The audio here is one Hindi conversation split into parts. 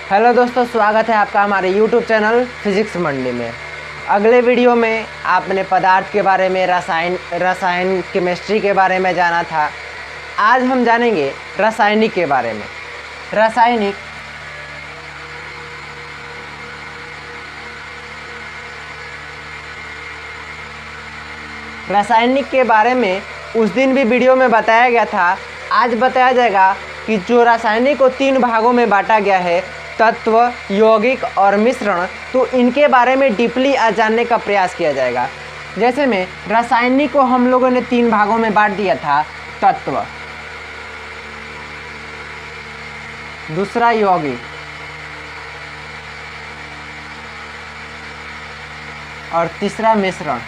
हेलो दोस्तों, स्वागत है आपका हमारे YouTube चैनल फिजिक्स मंडी में। अगले वीडियो में आपने पदार्थ के बारे में, रसायन केमिस्ट्री के बारे में जाना था। आज हम जानेंगे रासायनिक के बारे में। रासायनिक के बारे में उस दिन भी वीडियो में बताया गया था। आज बताया जाएगा कि जो रासायनिक को 3 भागों में बांटा गया है, तत्व, यौगिक और मिश्रण, तो इनके बारे में डीपली आज जानने का प्रयास किया जाएगा। जैसे में रासायनिक को हम लोगों ने 3 भागों में बांट दिया था, तत्व, दूसरा यौगिक और तीसरा मिश्रण।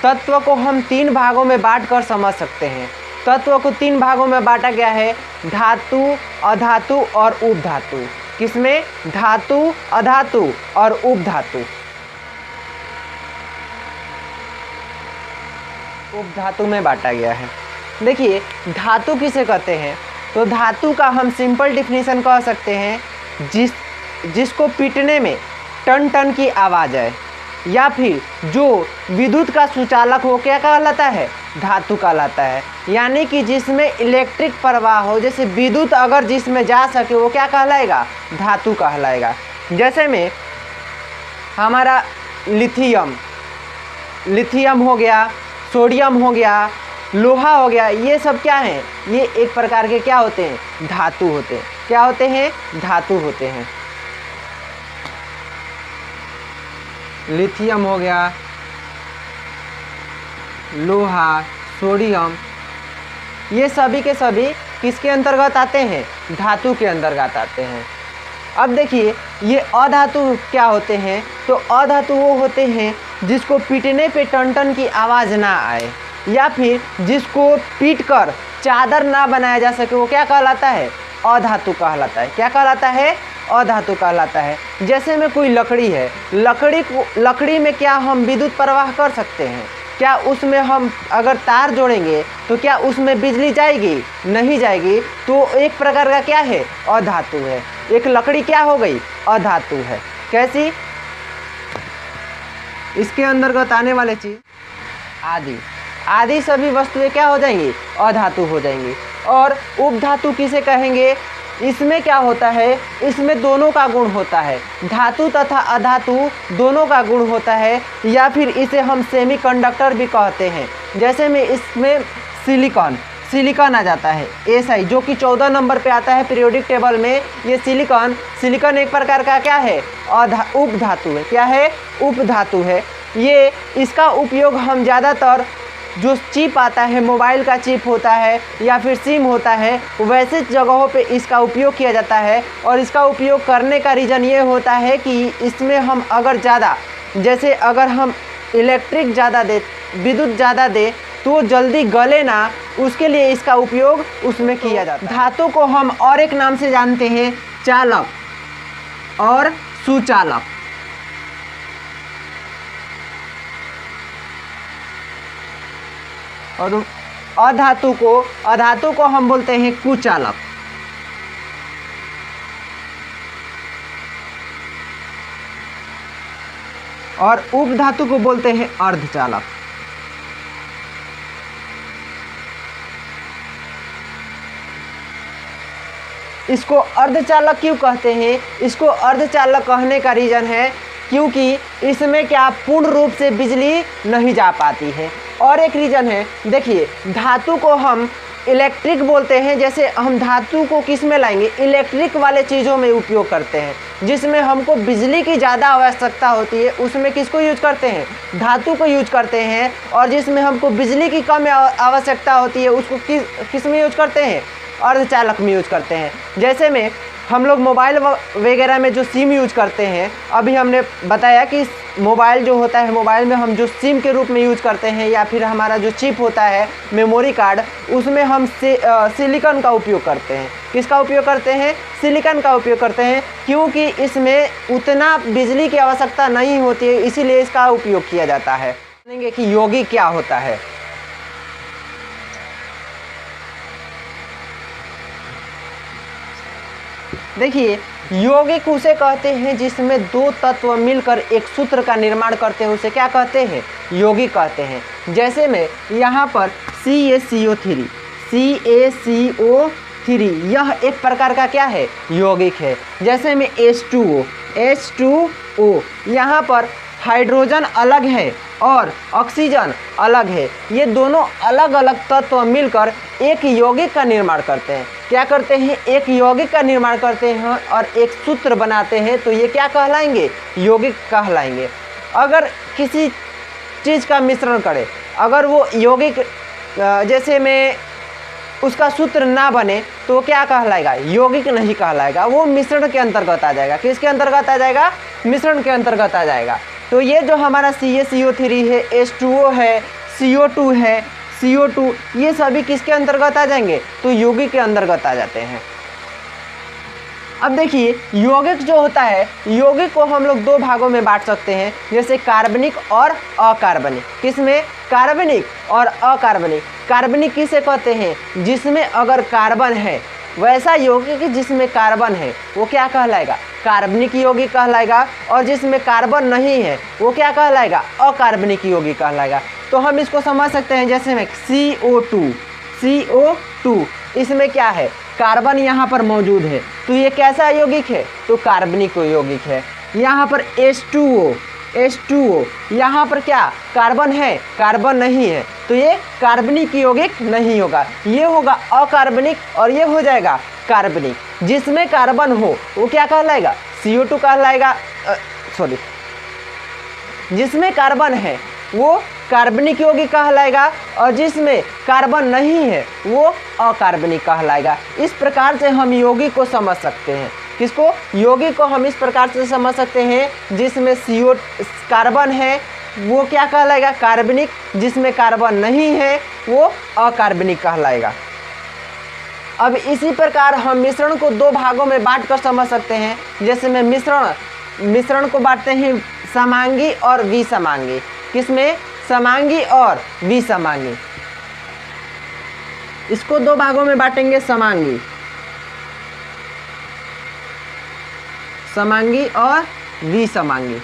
तत्व को हम 3 भागों में बांट कर समझ सकते हैं। तत्व को 3 भागों में बांटा गया है, धातु, अधातु और उपधातु। किसमें? धातु, अधातु और उपधातु। उपधातु में बांटा गया है। देखिए, धातु किसे कहते हैं? तो धातु का हम सिंपल डिफिनीशन कह सकते हैं, जिसको पीटने में टन टन की आवाज़ आए, या फिर जो विद्युत का सुचालक हो, क्या कहलाता है? धातु कहलाता है। यानी कि जिसमें इलेक्ट्रिक प्रवाह हो, जैसे विद्युत अगर जिसमें जा सके, वो क्या कहलाएगा? धातु कहलाएगा। जैसे में हमारा लिथियम हो गया, सोडियम हो गया, लोहा हो गया, ये सब क्या हैं? ये एक प्रकार के क्या होते हैं? धातु होते हैं। क्या होते हैं? धातु होते हैं। लिथियम हो गया, लोहा, सोडियम, ये सभी के सभी किसके अंतर्गत आते हैं? धातु के अंतर्गत आते हैं। अब देखिए, ये अधातु क्या होते हैं? तो अधातु वो होते हैं जिसको पीटने पे टन टन की आवाज़ ना आए, या फिर जिसको पीट कर चादर ना बनाया जा सके, वो क्या कहलाता है? अधातु कहलाता है। क्या कहलाता है? अधातु कहलाता है। जैसे में कोई लकड़ी है, लकड़ी में क्या हम विद्युत प्रवाह कर सकते हैं? क्या उसमें हम अगर तार जोड़ेंगे तो क्या उसमें बिजली जाएगी? नहीं जाएगी। तो एक प्रकार का क्या है? अधातु है। एक लकड़ी क्या हो गई? अधातु है। कैसी? इसके अंतर्गत आने वाले चीज आदि सभी वस्तुएं क्या हो जाएंगी? अधातु हो जाएंगी। और उपधातु किसे कहेंगे? इसमें क्या होता है? इसमें दोनों का गुण होता है, धातु तथा अधातु दोनों का गुण होता है, या फिर इसे हम सेमीकंडक्टर भी कहते हैं। जैसे में इसमें सिलिकॉन आ जाता है, SI, जो कि 14 नंबर पे आता है पीरियोडिक टेबल में। ये सिलिकॉन एक प्रकार का क्या है? उपधातु है। क्या है? उपधातु है। ये इसका उपयोग हम ज़्यादातर जो चिप आता है, मोबाइल का चिप होता है या फिर सिम होता है, वैसे जगहों पे इसका उपयोग किया जाता है। और इसका उपयोग करने का रीज़न ये होता है कि इसमें हम अगर ज़्यादा, जैसे अगर हम इलेक्ट्रिक ज़्यादा दे, विद्युत ज़्यादा दे, तो जल्दी गले ना, उसके लिए इसका उपयोग उसमें किया जाता है। धातु को हम और एक नाम से जानते हैं, चालक और सुचालक। और अधातु को हम बोलते हैं कुचालक। और उपधातु को बोलते हैं अर्धचालक। इसको अर्धचालक क्यों कहते हैं? इसको अर्धचालक कहने का रीज़न है क्योंकि इसमें क्या पूर्ण रूप से बिजली नहीं जा पाती है। और एक रीज़न है, देखिए, धातु को हम इलेक्ट्रिक बोलते हैं। जैसे हम धातु को किस में लाएंगे? इलेक्ट्रिक वाले चीज़ों में उपयोग करते हैं, जिसमें हमको बिजली की ज़्यादा आवश्यकता होती है, उसमें किसको यूज करते हैं? धातु को यूज करते हैं। और जिसमें हमको बिजली की कम आवश्यकता होती है, उसको किस में यूज करते हैं? अर्धचालक में यूज करते हैं। जैसे में हम लोग मोबाइल वगैरह में जो सिम यूज करते हैं, अभी हमने बताया कि मोबाइल जो होता है, मोबाइल में हम जो सिम के रूप में यूज करते हैं, या फिर हमारा जो चिप होता है, मेमोरी कार्ड, उसमें हम सिलिकॉन का उपयोग करते हैं। किसका उपयोग करते हैं? सिलिकॉन का उपयोग करते हैं, क्योंकि इसमें उतना बिजली की आवश्यकता नहीं होती है, इसीलिए इसका उपयोग किया जाता है। जानेंगे कि यौगिक क्या होता है। देखिए, यौगिक उसे कहते हैं जिसमें दो तत्व मिलकर एक सूत्र का निर्माण करते हैं, उसे क्या कहते हैं? यौगिक कहते हैं। जैसे में यहाँ पर CaCO3 यह एक प्रकार का क्या है? यौगिक है। जैसे में H2O यहाँ पर हाइड्रोजन अलग है और ऑक्सीजन अलग है। ये दोनों अलग अलग तत्व मिलकर एक यौगिक का निर्माण करते हैं। क्या करते हैं? एक यौगिक का निर्माण करते हैं और एक सूत्र बनाते हैं, तो ये क्या कहलाएंगे? यौगिक कहलाएंगे। अगर किसी चीज़ का मिश्रण करें, अगर वो यौगिक जैसे में उसका सूत्र ना बने तो क्या कहलाएगा? यौगिक नहीं कहलाएगा, वो मिश्रण के अंतर्गत आ जाएगा। किसके अंतर्गत आ जाएगा? मिश्रण के अंतर्गत आ जाएगा। तो ये जो हमारा CaCO3 है, H2O है, CO2 है, CO2, ये सभी किसके अंतर्गत आ जाएंगे? तो यौगिक के अंतर्गत आ जाते हैं। अब देखिए, यौगिक जो होता है, यौगिक को हम लोग दो भागों में बांट सकते हैं, जैसे कार्बनिक और अकार्बनिक। किसमें? कार्बनिक और अकार्बनिक। कार्बनिक किसे कहते हैं? जिसमें अगर कार्बन है, वैसा यौगिक जिसमें कार्बन है वो क्या कहलाएगा? कार्बनिक यौगिक कहलाएगा। और जिसमें कार्बन नहीं है वो क्या कहलाएगा? अकार्बनिक यौगिक कहलाएगा। तो हम इसको समझ सकते हैं, जैसे में CO2, इसमें क्या है? कार्बन यहाँ पर मौजूद है, तो ये कैसा यौगिक है? तो कार्बनिक यौगिक है। यहाँ पर H2O, यहाँ पर क्या? कार्बन है, कार्बन नहीं है, तो ये कार्बनिक यौगिक नहीं होगा, ये होगा अकार्बनिक और ये हो जाएगा कार्बनिक। जिसमें कार्बन हो वो क्या कहलाएगा? CO2 कहलाएगा। जिसमें कार्बन है वो कार्बनिक यौगिक कहलाएगा और जिसमें कार्बन नहीं है वो अकार्बनिक कहलाएगा। इस प्रकार से हम यौगिक को समझ सकते हैं। किसको? यौगिक को हम इस प्रकार से समझ सकते हैं, जिसमें कार्बन है वो क्या कहलाएगा? कार्बनिक। जिसमें कार्बन नहीं है वो अकार्बनिक कहलाएगा। अब इसी प्रकार हम मिश्रण को दो भागों में बांट कर समझ सकते हैं। जैसे में मिश्रण को बांटते हैं समांगी और विसमांगी। किसमें? समांगी और विसमांगी। इसको दो भागों में बांटेंगे, समांगी और विसमांगी।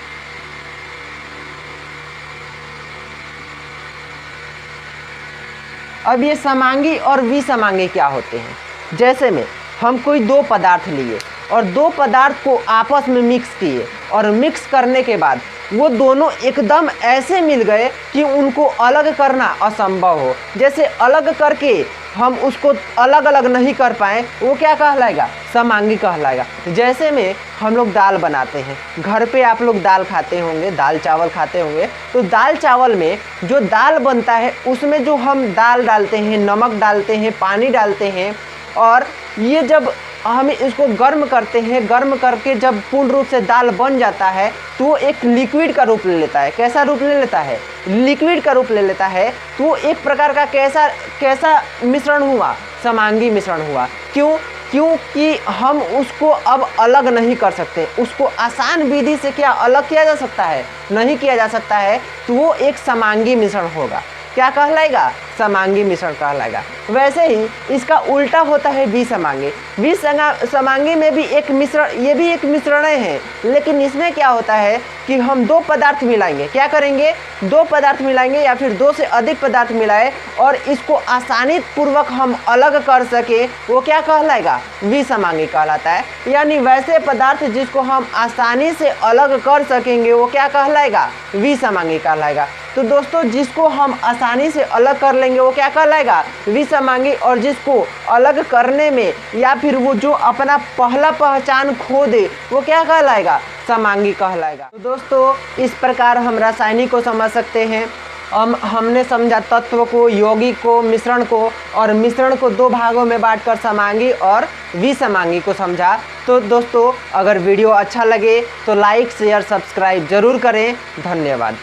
अब ये समांगी और विसमांगी क्या होते हैं? जैसे में हम कोई दो पदार्थ लिए और दो पदार्थ को आपस में मिक्स किए और मिक्स करने के बाद वो दोनों एकदम ऐसे मिल गए कि उनको अलग करना असंभव हो। जैसे अलग करके हम उसको अलग अलग नहीं कर पाए, वो क्या कहलाएगा? समांगी कहलाएगा। जैसे में हम लोग दाल बनाते हैं, घर पे आप लोग दाल खाते होंगे, दाल चावल खाते होंगे, तो दाल चावल में जो दाल बनता है उसमें जो हम दाल डालते हैं, नमक डालते हैं, पानी डालते हैं, और ये जब हम इसको गर्म करते हैं, गर्म करके जब पूर्ण रूप से दाल बन जाता है तो एक लिक्विड का रूप ले लेता है। कैसा रूप ले लेता है? लिक्विड का रूप ले लेता है। तो एक प्रकार का कैसा मिश्रण हुआ? समांगी मिश्रण हुआ। क्योंकि हम उसको अब अलग नहीं कर सकते। उसको आसान विधि से क्या अलग किया जा सकता है? नहीं किया जा सकता है। तो वो एक समांगी मिश्रण होगा। क्या कहलाएगा? समांगी मिश्रण कहलाएगा। वैसे ही इसका उल्टा होता है विसमांगी। विसमांगी में भी एक मिश्रण, ये भी एक मिश्रण है, लेकिन इसमें क्या होता है कि हम दो पदार्थ मिलाएंगे। क्या करेंगे? दो पदार्थ मिलाएंगे या फिर दो से अधिक पदार्थ मिलाए और इसको आसानी पूर्वक हम अलग कर सके, वो क्या कहलाएगा? विसमांगी कहलाता है। यानी वैसे पदार्थ जिसको हम आसानी से अलग कर सकेंगे वो क्या कहलाएगा? विसमांगी कहलाएगा। तो दोस्तों, जिसको हम आसानी से अलग कर लेंगे वो क्या कहलाएगा? विसमांगी। और जिसको अलग करने में या फिर वो जो अपना पहला पहचान खो दे वो क्या कहलाएगा? समांगी कहलाएगा। तो दोस्तों, इस प्रकार हम रासायनिक को समझ सकते हैं। हमने समझा तत्व को, यौगिक को, मिश्रण को, और मिश्रण को दो भागों में बांटकर समांगी और विसमांगी को समझा। तो दोस्तों, अगर वीडियो अच्छा लगे तो लाइक, शेयर, सब्सक्राइब जरूर करें। धन्यवाद।